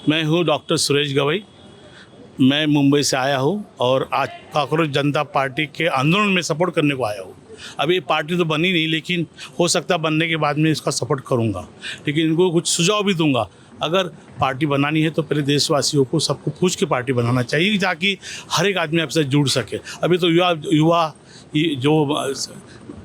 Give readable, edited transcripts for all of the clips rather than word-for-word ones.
मैं हूँ डॉक्टर सुरेश गवई। मैं मुंबई से आया हूँ और आज कॉकरोच जनता पार्टी के आंदोलन में सपोर्ट करने को आया हूँ। अभी पार्टी तो बनी नहीं, लेकिन हो सकता है बनने के बाद में इसका सपोर्ट करूँगा, लेकिन इनको कुछ सुझाव भी दूंगा। अगर पार्टी बनानी है तो पहले देशवासियों को सबको पूछ के पार्टी बनाना चाहिए, ताकि हर एक आदमी आपसे जुड़ सके। अभी तो युवा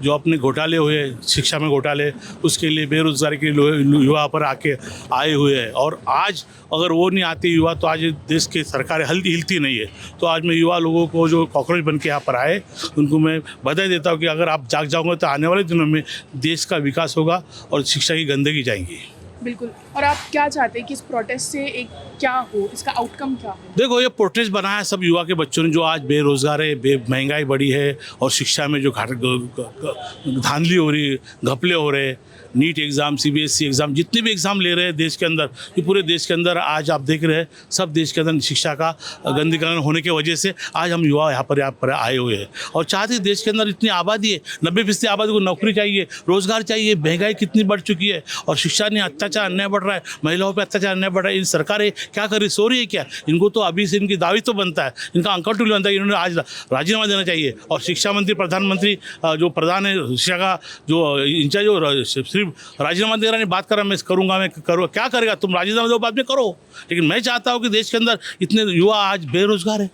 जो अपने घोटाले हुए, शिक्षा में घोटाले, उसके लिए बेरोजगारी के लिए युवा पर आए हुए हैं। और आज अगर वो नहीं आते युवा, तो आज देश की सरकारें हिलती नहीं है। तो आज मैं युवा लोगों को जो कॉकरोच बन के यहाँ पर आए, उनको मैं बधाई देता हूँ कि अगर आप जाग जाओगे तो आने वाले दिनों में देश का विकास होगा और शिक्षा की गंदगी जाएंगी। बिल्कुल। और आप क्या चाहते हैं कि इस प्रोटेस्ट से एक क्या हो, इसका आउटकम क्या हो? देखो, ये प्रोटेस्ट बना है सब युवा के बच्चों ने, जो आज बेरोजगार है, महंगाई बढ़ी है और शिक्षा में जो धांधली हो रही है, घपले हो रहे हैं, नीट एग्ज़ाम, CBSE एग्ज़ाम, जितने भी एग्ज़ाम ले रहे हैं देश के अंदर, ये पूरे देश के अंदर आज आप देख रहे हैं, सब देश के अंदर शिक्षा का गंदीकरण होने की वजह से आज हम युवा यहाँ पर आए हुए हैं और चाहते हैं देश के अंदर इतनी आबादी है, 90% आबादी को नौकरी चाहिए, रोज़गार चाहिए। महंगाई कितनी बढ़ चुकी है और शिक्षा ने अत्याचार अन्याय बढ़ रहा है, महिलाओं पर अत्याचार अन्याय बढ़ रहा है। इन सरकारें क्या कर रही, सो रही है क्या? इनको तो अभी से इनकी दावी तो बनता है, इनका अकाउंटेबल बनता है। इन्होंने आज राजीनामा देना चाहिए और शिक्षा मंत्री, प्रधानमंत्री जो प्रधान है शिक्षा का, जो इंचार्ज, जो सिर्फ राजीनामा दे रहा है, बात कर रहा, मैं करूँगा, मैं करूँ, क्या करेगा? तुम राजीनामा दो, बाद में करो। लेकिन मैं चाहता हूँ कि देश के अंदर इतने युवा आज बेरोजगार है,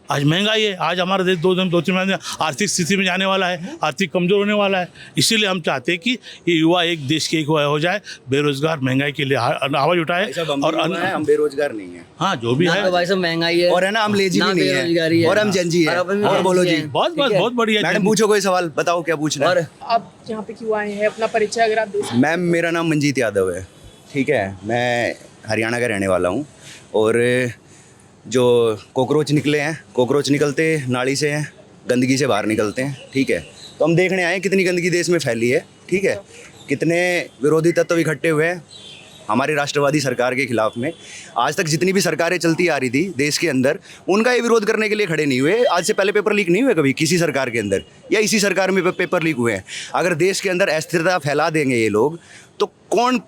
आज महंगाई है, आज हमारा देश 2-3 महीने आर्थिक स्थिति में जाने वाला है, आर्थिक कमजोर होने वाला है। इसीलिए हम चाहते हैं कि ये युवा एक देश के एक हो जाए, बेरोजगार, महंगाई के लिए आवाज उठाए। और हम बेरोजगार नहीं है। हाँ, जो भी है भाई साहब महंगाई है, और है ना, हम लेजी भी नहीं है, और हम जंजी है। और बोलो जी, बहुत बढ़िया। मैडम पूछो कोई सवाल, बताओ क्या पूछना है। आप यहाँ पे क्यों आए हैं, अपना परिचय अगर आप दे सकते? मैम, मेरा नाम मंजीत यादव है, ठीक है। मैं हरियाणा का रहने वाला हूँ और जो कॉकरोच निकले हैं, कॉकरोच निकलते नाली से हैं, गंदगी से बाहर निकलते हैं, ठीक है। तो हम देखने आए कितनी गंदगी देश में फैली है, ठीक है। कितने विरोधी तत्व इकट्ठे हुए हैं हमारी राष्ट्रवादी सरकार के खिलाफ में। आज तक जितनी भी सरकारें चलती आ रही थी देश के अंदर, उनका ये विरोध करने के लिए खड़े नहीं हुए। आज से पहले पेपर लीक नहीं हुए कभी किसी सरकार के अंदर, या इसी सरकार में पेपर लीक हुए हैं। अगर देश के अंदर अस्थिरता फैला देंगे ये लोग, तो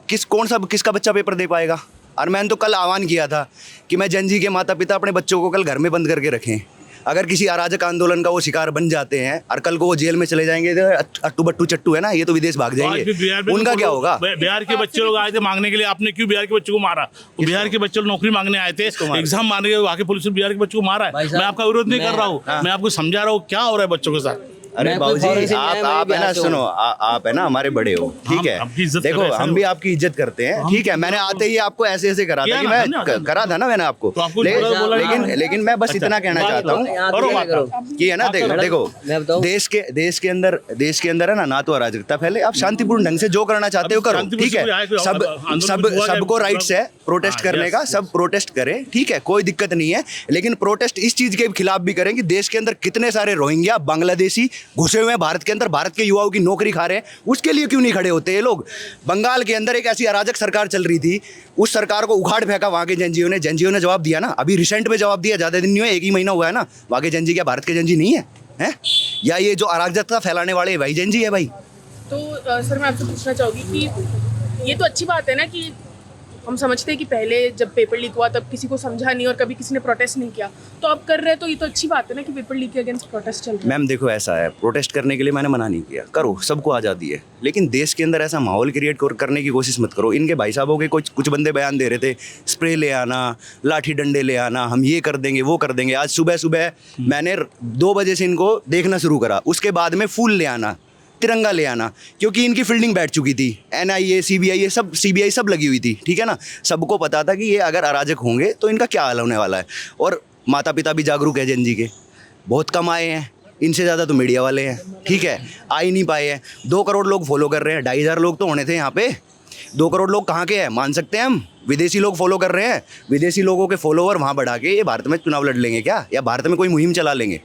किसका बच्चा पेपर दे पाएगा? और मैंने तो कल आह्वान किया था कि मैं जनजी के माता पिता अपने बच्चों को कल घर में बंद करके रखें। अगर किसी अराजक आंदोलन का वो शिकार बन जाते हैं और कल को वो जेल में चले जाएंगे, तो अट्टू बट्टू चट्टू है ना, ये तो विदेश भाग जाएंगे। उनका क्या होगा? बिहार के बच्चे लोग आए थे मांगने के लिए, आपने क्यों बिहार के बच्चों को मारा? बिहार के बच्चे लोग नौकरी मांगने आए थे, एग्जाम मारने के वहाँ के पुलिस ने बिहार के बच्चों को मारा है। मैं आपका विरोध नहीं कर रहा हूँ, मैं आपको समझा रहा हूँ क्या हो रहा है बच्चों के साथ। अरे बाबूजी, आप है ना, सुनो, आप है ना हमारे बड़े हो, ठीक है। देखो, हम भी आपकी इज्जत करते हैं, ठीक है। मैंने आते ही आपको ऐसे करा था कि मैं करा था ना मैंने आपको, लेकिन मैं बस इतना कहना चाहता हूँ कि है ना, देखो देश के अंदर है ना तो अराजकता फैले। आप शांतिपूर्ण ढंग से जो करना चाहते हो करो, ठीक है। सबको राइट्स है प्रोटेस्ट करने का, सब प्रोटेस्ट करें, ठीक है, कोई दिक्कत नहीं है। लेकिन प्रोटेस्ट इस चीज के खिलाफ भी करें कि देश के अंदर कितने सारे रोहिंग्या, बांग्लादेशी घुसे हुए हैं भारत के अंदर, भारत के युवाओं की नौकरी खा रहे हैं, उसके लिए क्यों नहीं खड़े होते ये लोग? बंगाल के अंदर एक ऐसी अराजक सरकार चल रही थी, उस सरकार को उखाड़ फेंका वहाँ के जंजियों ने जवाब दिया ना। अभी रिसेंट में जवाब दिया, ज़्यादा दिन नहीं हुए, 1 ही महीना हुआ है ना। वहाँ के जंजी क्या भारत के जंजी नहीं है? या ये जो अराजकता फैलाने वाले भाई जंजी है भाई? तो सर, मैं आपसे पूछना चाहूँगी कि ये तो अच्छी बात है ना कि हम समझते हैं कि पहले जब पेपर लीक हुआ तब किसी को समझा नहीं और कभी किसी ने प्रोटेस्ट नहीं किया, तो अब कर रहे हैं, तो ये तो अच्छी बात है ना कि पेपर लीक के अगेंस्ट प्रोटेस्ट चल रहा है। मैम देखो, ऐसा है, प्रोटेस्ट करने के लिए मैंने मना नहीं किया, करो, सबको आज़ादी है। लेकिन देश के अंदर ऐसा माहौल क्रिएट करने की कोशिश मत करो। इनके भाई साहबों के कुछ बंदे बयान दे रहे थे, स्प्रे ले आना, लाठी डंडे ले आना, हम ये कर देंगे वो कर देंगे। आज सुबह मैंने 2 बजे से इनको देखना शुरू करा, उसके बाद में फूल ले आना, तिरंगा ले आना, क्योंकि इनकी फील्डिंग बैठ चुकी थी। NIA, CBI सब लगी हुई थी, ठीक है ना। सबको पता था कि ये अगर अराजक होंगे तो इनका क्या हाल होने वाला है। और माता पिता भी जागरूक है जनजी के, बहुत कम आए हैं, इनसे ज़्यादा तो मीडिया वाले हैं, ठीक है, आ ही नहीं पाए हैं। 2 करोड़ लोग फॉलो कर रहे हैं, 2,500 लोग तो होने थे यहाँ पे। 2 करोड़ लोग कहाँ के हैं मान सकते हैं हम? विदेशी लोग फॉलो कर रहे हैं, विदेशी लोगों के फॉलोवर वहाँ बढ़ा के ये भारत में चुनाव लड़ लेंगे क्या, या भारत में कोई मुहिम चला लेंगे?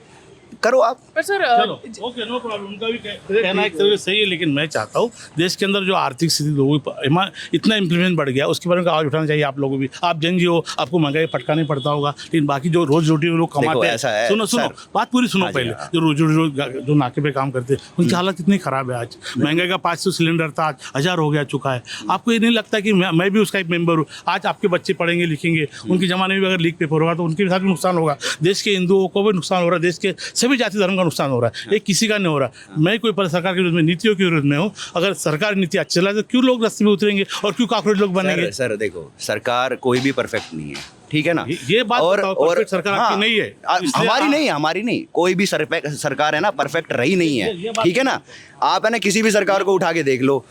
करो आप। पर सर ओके, नो प्रॉब्लम। उनका भी कहना एक तरह से सही है, लेकिन मैं चाहता हूँ देश के अंदर जो आर्थिक स्थिति लोगों की इतना इम्प्लीमेंट बढ़ गया, उसके बारे में आवाज उठाना चाहिए आप लोगों भी। आप जन जी हो, आपको महंगाई फटका नहीं पड़ता होगा, लेकिन बाकी जो रोज रोटी लोग कमाते हैं, सुनो बात पूरी सुनो पहले। जो रोज जो नाके पे काम करते हैं उनकी हालत कितनी खराब है। आज महंगाई का 500 सिलेंडर था, आज 1000 हो गया चुका है। आपको ये नहीं लगता कि मैं भी उसका एक मेंबर हूँ? आज आपके बच्चे पढ़ेंगे लिखेंगे, उनके ज़माने में अगर लीक पेपर होगा तो उनके साथ भी नुकसान होगा। देश के हिंदुओं को भी नुकसान हो रहा है, देश के सभी जाति धर्म का नुकसान हो रहा है, एक किसी का नहीं हो रहा। मैं कोई सरकार के विरोध में, नीतियों के विरोध में हूँ। अगर सरकार नीति अच्छी चला तो क्यों लोग रास्ते में उतरेंगे और क्यों कॉकरोच लोग बनेंगे? सर देखो, सरकार कोई भी परफेक्ट नहीं है, ठीक है ना? ये बात और सरकार आपकी नहीं है, हमारी नहीं, कोई भी सरकार है ना परफेक्ट रही नहीं है, ठीक है ना? आप है ना किसी भी सरकार को उठा के देख लो,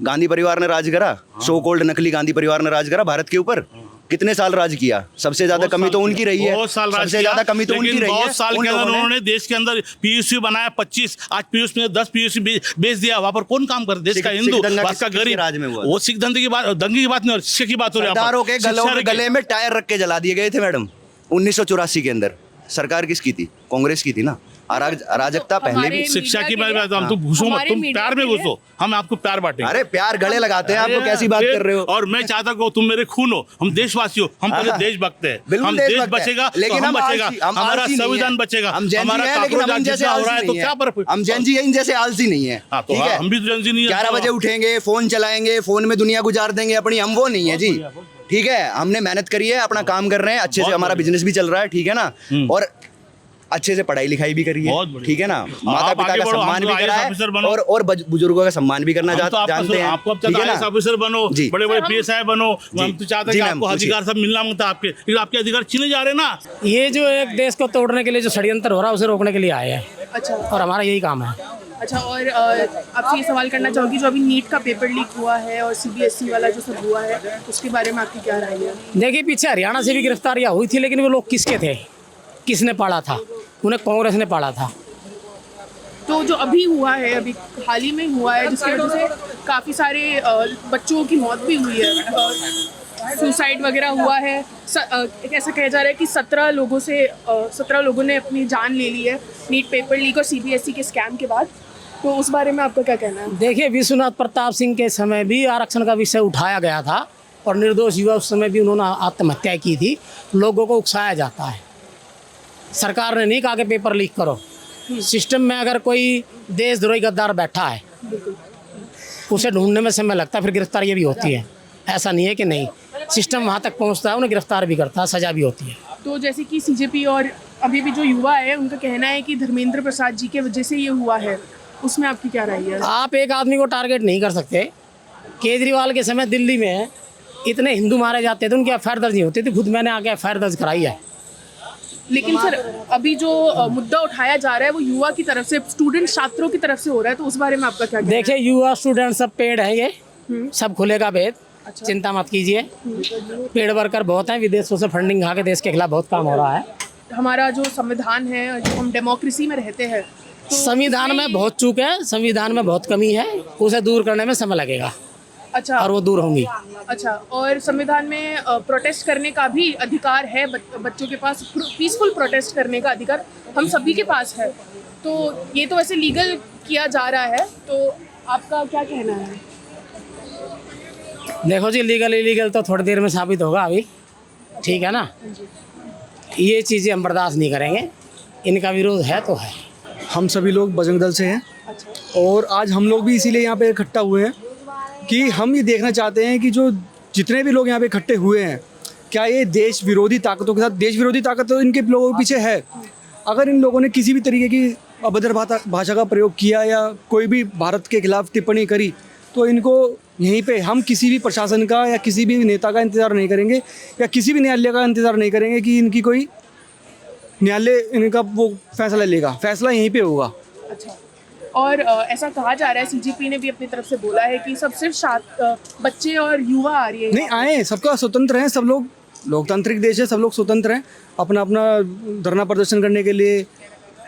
गांधी परिवार ने राज करा, सो कॉल्ड नकली गांधी परिवार ने राज करा भारत के ऊपर। कितने साल राज किया? सबसे ज्यादा कमी तो उनकी रही है, सबसे ज्यादा कमी तो उनकी रही है। बहुत साल के अंदर उन्होंने देश के अंदर पीयूसी बनाया 25, आज पीयूसी में 10 पीयूसी बेच दिया। वहां पर कौन काम कर? देश का हिंदू, देश का गरीब। वो सिख दंगे की बात, दंगे की बात नहीं, शिक्षा की बात हो रही है। सरदारों के गले में टायर रख के जला दिए गए थे मैडम 1984 के अंदर। सरकार किसकी थी? कांग्रेस की थी ना। अराजकता पहले भी। शिक्षा की बात, हम तो घुसो मत, तुम प्यार में घुसो, हम आपको प्यार बांटेंगे। अरे प्यार गले लगाते हैं, आप लोग कैसी बात कर रहे हो? और मैं चाहता हूँ तुम मेरे खून हो, हम देशवासी हो, हम पहले देशभक्त हैं। हम देश बचेगा लेकिन हम बचेगा, हमारा संविधान बचेगा, हमारा काकरोच जितना हो रहा है तो क्या फर्क? हम जैन जी इन जैसे आलसी नहीं है, ठीक है? हम भी जैन जी नहीं है। 11 बजे उठेंगे, फोन चलाएंगे, फोन में दुनिया गुजार देंगे अपनी, हम वो नहीं है जी, ठीक है? हमने मेहनत करी है, अपना काम कर रहे हैं, अच्छे से हमारा बिजनेस भी चल रहा है, ठीक है ना? और अच्छे से पढ़ाई लिखाई भी करी है, ठीक है ना? माता पिता का सम्मान भी करा है और बुजुर्गों का सम्मान भी करना जानते हैं। आपको अब तक आईएएस ऑफिसर बनो, बड़े-बड़े पीएसआई बनो, हम तो चाहते हैं कि आपको अधिकार सब मिलना मांगता है आपके, लेकिन आपके अधिकार छीने जा रहे हैं ना। ये जो एक देश को तोड़ने के लिए जो षड्यंत्र हो रहा है उसे रोकने के लिए आए हैं। अच्छा, और हमारा यही काम है। अच्छा, और आपसे ये सवाल करना चाहूँगी, जो अभी नीट का पेपर लीक हुआ है और सीबीएसई वाला जो सब हुआ है, उसके बारे में आपकी क्या राय है? देखिए, पीछे हरियाणा से भी गिरफ्तारियां हुई थी, लेकिन वो लोग किसके थे, किसने पाला था? उन्हें कांग्रेस ने पाला था। तो जो अभी हुआ है, अभी हाल ही में हुआ है, जिसकी वजह से काफ़ी सारे बच्चों की मौत भी हुई है, सुसाइड वगैरह हुआ है। ऐसा कहा जा रहा है कि 17 लोगों ने अपनी जान ले ली है नीट पेपर लीक और सीबीएसई के स्कैम के बाद। तो उस बारे में आपका क्या कहना है? देखिए, विश्वनाथ प्रताप सिंह के समय भी आरक्षण का विषय उठाया गया था और निर्दोष युवा उस समय भी उन्होंने आत्महत्या की थी। लोगों को उकसाया जाता है। सरकार ने नहीं कहा कि पेपर लीक करो। सिस्टम में अगर कोई देशद्रोही गद्दार बैठा है, उसे ढूंढने में समय लगता है, फिर गिरफ्तारियाँ भी होती है। ऐसा नहीं है कि नहीं, सिस्टम वहाँ तक पहुँचता है, उन्हें गिरफ्तार भी करता है, सज़ा भी होती है। तो जैसे कि सीजेपी और अभी भी जो युवा है, उनका कहना है कि धर्मेंद्र प्रसाद जी के वजह से ये हुआ है, उसमें आपकी क्या राय है? आप एक आदमी को टारगेट नहीं कर सकते। केजरीवाल के समय दिल्ली में इतने हिंदू मारे जाते थे, उनकी एफआईआर दर्ज नहीं होती थी। खुद मैंने आके एफआईआर दर्ज कराई है। लेकिन सर, अभी जो मुद्दा उठाया जा रहा है वो युवा की तरफ से, स्टूडेंट छात्रों की तरफ से हो रहा है, तो उस बारे में आपका क्या कहना है? देखिए, युवा स्टूडेंट सब पेड़ हैं, ये सब खुलेगा भेद। अच्छा। चिंता मत कीजिए, पेड़ वर्कर बहुत हैं, विदेशों से फंडिंग खा के देश के खिलाफ बहुत काम हो रहा है। हमारा जो संविधान है, जो हम डेमोक्रेसी में रहते हैं, तो संविधान में बहुत चूक है, संविधान में बहुत कमी है, उसे दूर करने में समय लगेगा। अच्छा, और वो दूर होंगी। अच्छा, और संविधान में प्रोटेस्ट करने का भी अधिकार है, बच्चों के पास पीसफुल प्रोटेस्ट करने का अधिकार हम सभी के पास है। तो ये तो वैसे लीगल किया जा रहा है, तो आपका क्या कहना है? देखो जी, लीगल इलीगल तो थोड़ी देर में साबित होगा अभी, ठीक है ना? ये चीज़ें हम बर्दाश्त नहीं करेंगे, इनका विरोध है तो है। हम सभी लोग बजरंग दल से हैं। अच्छा। और आज हम लोग भी इसीलिए यहाँ पे इकट्ठा हुए हैं कि हम ये देखना चाहते हैं कि जो जितने भी लोग यहाँ पे इकट्ठे हुए हैं, क्या ये देश विरोधी ताकतों के साथ, देश विरोधी ताकत तो इनके लोगों के पीछे है। अगर इन लोगों ने किसी भी तरीके की अभद्र भाषा का प्रयोग किया या कोई भी भारत के खिलाफ टिप्पणी करी, तो इनको यहीं पे हम किसी भी प्रशासन का या किसी भी नेता का इंतज़ार नहीं करेंगे या किसी भी न्यायालय का इंतज़ार नहीं करेंगे कि इनकी कोई न्यायालय इनका वो फैसला लेगा। फैसला यहीं पे होगा। अच्छा, और ऐसा कहा जा रहा है, सीजेपी ने भी अपनी तरफ से बोला है कि सब सिर्फ बच्चे और युवा आ रही है। नहीं आए, सबका स्वतंत्र है, सब लोग लोकतांत्रिक देश है, सब लोग स्वतंत्र हैं अपना अपना धरना प्रदर्शन करने के लिए,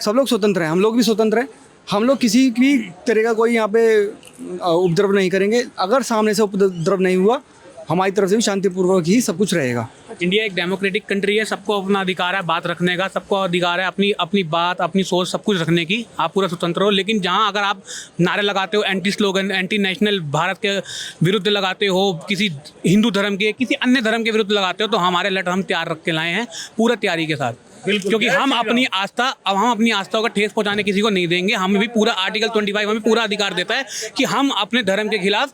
सब लोग स्वतंत्र हैं। हम लोग भी स्वतंत्र हैं। हम लोग किसी भी तरह का कोई यहाँ पे उपद्रव नहीं करेंगे। अगर सामने से उपद्रव नहीं हुआ, हमारी तरफ से भी शांतिपूर्वक ही सब कुछ रहेगा। इंडिया एक डेमोक्रेटिक कंट्री है, सबको अपना अधिकार है बात रखने का, सबको अधिकार है अपनी अपनी बात, अपनी सोच सब कुछ रखने की, आप पूरा स्वतंत्र हो। लेकिन जहाँ अगर आप नारे लगाते हो, anti slogan, anti national, Bharat के विरुद्ध लगाते हो, किसी हिंदू धर्म के, किसी अन्य धर्म के विरुद्ध लगाते हो, तो हमारे लेटर हम तैयार रख के लाए हैं पूरा तैयारी के साथ, क्योंकि हम अपनी आस्थाओं का ठेस पहुंचाने किसी को नहीं देंगे। हमें भी पूरा आर्टिकल 25 हमें पूरा अधिकार देता है कि हम अपने धर्म के खिलाफ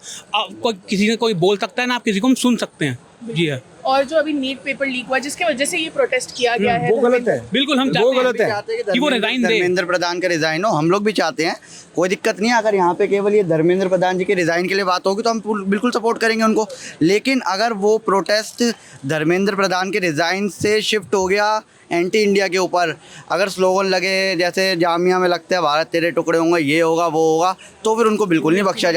किसी ने कोई बोल सकता है ना, आप किसी को हम सुन सकते हैं। जी है। और जो अभी नीट पेपर लीक हुआ जिसके वजह से ये प्रोटेस्ट किया गया है, वो गलत है, बिल्कुल हम वो गलत है कि वो रिजाइन दे। धर्मेंद्र प्रधान का रिजाइन हो, हम लोग भी चाहते हैं, कोई दिक्कत नहीं है। अगर यहाँ पे केवल ये धर्मेंद्र प्रधान जी के रिजाइन के लिए बात होगी तो हम बिल्कुल सपोर्ट करेंगे उनको। लेकिन अगर वो प्रोटेस्ट धर्मेंद्र प्रधान के रिजाइन से शिफ्ट हो गया एंटी इंडिया के ऊपर, अगर स्लोगन लगे जैसे जामिया में लगता है भारत तेरे टुकड़े होंगे, ये होगा वो होगा, तो फिर उनको बिल्कुल नहीं बख्शा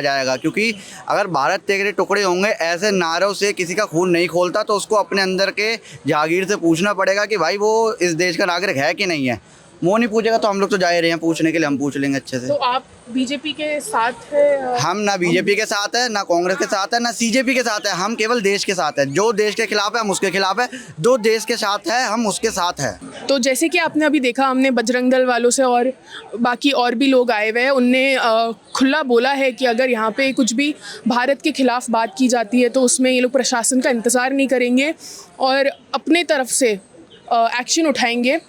जाएगा, क्योंकि अगर भारत तेरे टुकड़े होंगे ऐसे नारों से किसी का खून नहीं खोलता, तो उसको अपने अंदर के जागीर से पूछना पड़ेगा कि भाई वो इस देश का नागरिक है कि नहीं है। वो नहीं पूछेगा तो हम लोग तो जा ही रहे हैं पूछने के लिए, हम पूछ लेंगे अच्छे से। तो आप बीजेपी के साथ है? हम ना बीजेपी के साथ है, ना कांग्रेस के साथ है, ना सीजेपी के साथ है, हम केवल देश के साथ है। जो देश के खिलाफ है हम उसके खिलाफ है, जो देश के साथ है हम उसके साथ है। तो जैसे कि आपने अभी देखा, हमने बजरंग दल वालों से और बाकी और भी लोग आए हुए हैं, उनने खुला बोला है कि अगर यहाँ पे कुछ भी भारत के खिलाफ बात की जाती है तो उसमें ये लोग प्रशासन का इंतज़ार नहीं करेंगे और अपने तरफ से एक्शन उठाएंगे।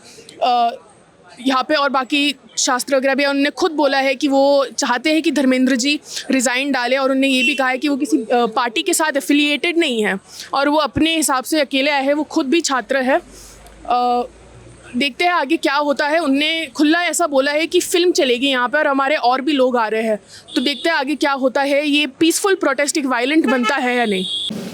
यहाँ पे और बाकी शास्त्र वगैरह भी, उन्होंने खुद बोला है कि वो चाहते हैं कि धर्मेंद्र जी रिज़ाइन डालें, और उन्होंने ये भी कहा है कि वो किसी पार्टी के साथ एफिलिएटेड नहीं है और वो अपने हिसाब से अकेले आए हैं, वो खुद भी छात्र है। देखते हैं आगे क्या होता है। उनने खुला ऐसा बोला है कि फ़िल्म चलेगी यहाँ पर, हमारे और भी लोग आ रहे हैं, तो देखते हैं आगे क्या होता है। ये पीसफुल प्रोटेस्ट एक वायलेंट बनता है या नहीं।